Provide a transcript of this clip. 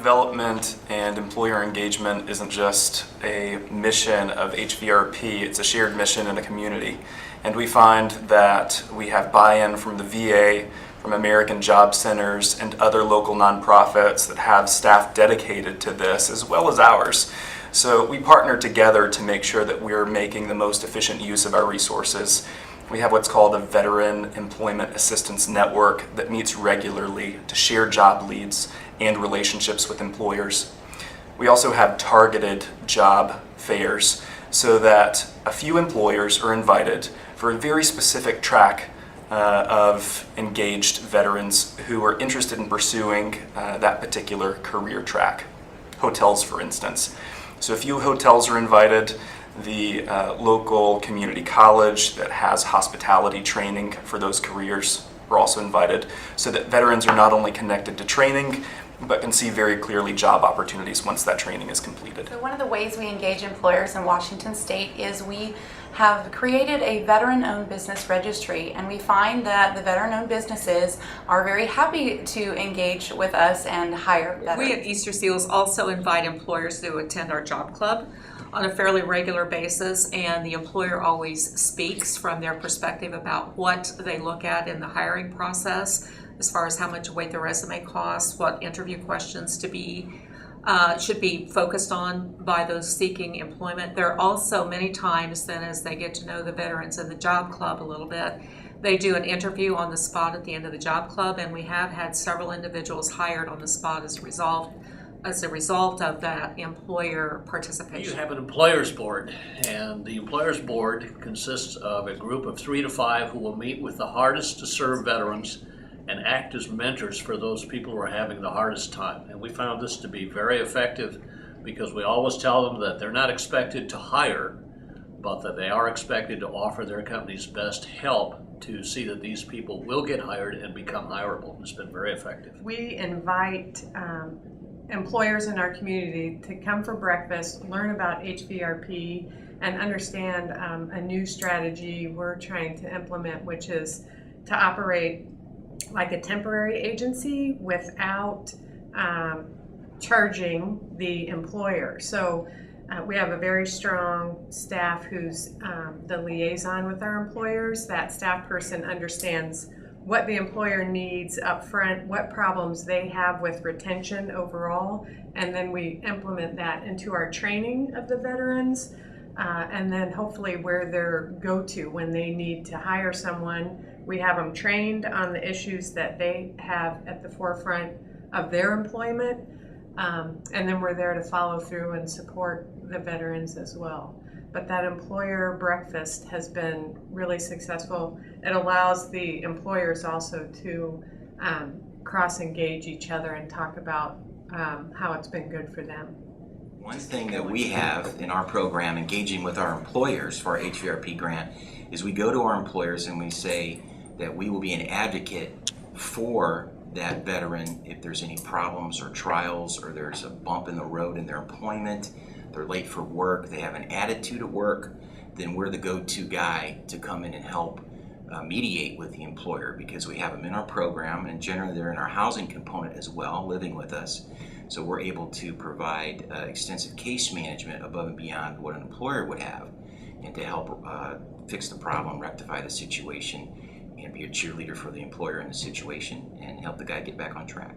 development and employer engagement isn't just a mission of HVRP, it's a shared mission in a community. And we find that we have buy-in from the VA, from American Job Centers, and other local nonprofits that have staff dedicated to this, as well as ours. So we partner together to make sure that we're making the most efficient use of our resources. We have what's called a Veteran Employment Assistance Network that meets regularly to share job leads and relationships with employers. We also have targeted job fairs so that a few employers are invited for a very specific track of engaged veterans who are interested in pursuing that particular career track. Hotels, for instance. So a few hotels are invited. The local community college that has hospitality training for those careers are also invited, so that veterans are not only connected to training, but can see very clearly job opportunities once that training is completed. So one of the ways we engage employers in Washington State is we have created a veteran-owned business registry, and we find that the veteran-owned businesses are very happy to engage with us and hire veterans. We at Easter Seals also invite employers to attend our job club on a fairly regular basis, and the employer always speaks from their perspective about what they look at in the hiring process, as far as how much weight the resume costs, what interview questions should be focused on by those seeking employment. There are also many times then, as they get to know the veterans in the job club a little bit, they do an interview on the spot at the end of the job club, and we have had several individuals hired on the spot as a result of that employer participation. You have an employers board, and the employers board consists of a group of 3 to 5 who will meet with the hardest to serve veterans and act as mentors for those people who are having the hardest time. And we found this to be very effective because we always tell them that they're not expected to hire, but that they are expected to offer their company's best help to see that these people will get hired and become hireable. It's been very effective. We invite employers in our community to come for breakfast, learn about HVRP, and understand a new strategy we're trying to implement, which is to operate like a temporary agency without charging the employer. So we have a very strong staff who's the liaison with our employers. That staff person understands what the employer needs up front, what problems they have with retention overall, and then we implement that into our training of the veterans, and then hopefully where they're go-to when they need to hire someone. We have them trained on the issues that they have at the forefront of their employment, and then we're there to follow through and support the veterans as well. But that employer breakfast has been really successful. It allows the employers also to cross-engage each other and talk about how it's been good for them. One thing that we have in our program, engaging with our employers for our HVRP grant, is we go to our employers and we say that we will be an advocate for that veteran if there's any problems or trials, or there's a bump in the road in their employment, they're late for work, they have an attitude at work, then we're the go-to guy to come in and help mediate with the employer, because we have them in our program, and generally they're in our housing component as well, living with us. So we're able to provide extensive case management above and beyond what an employer would have, and to help fix the problem, rectify the situation, and be a cheerleader for the employer in the situation, and help the guy get back on track.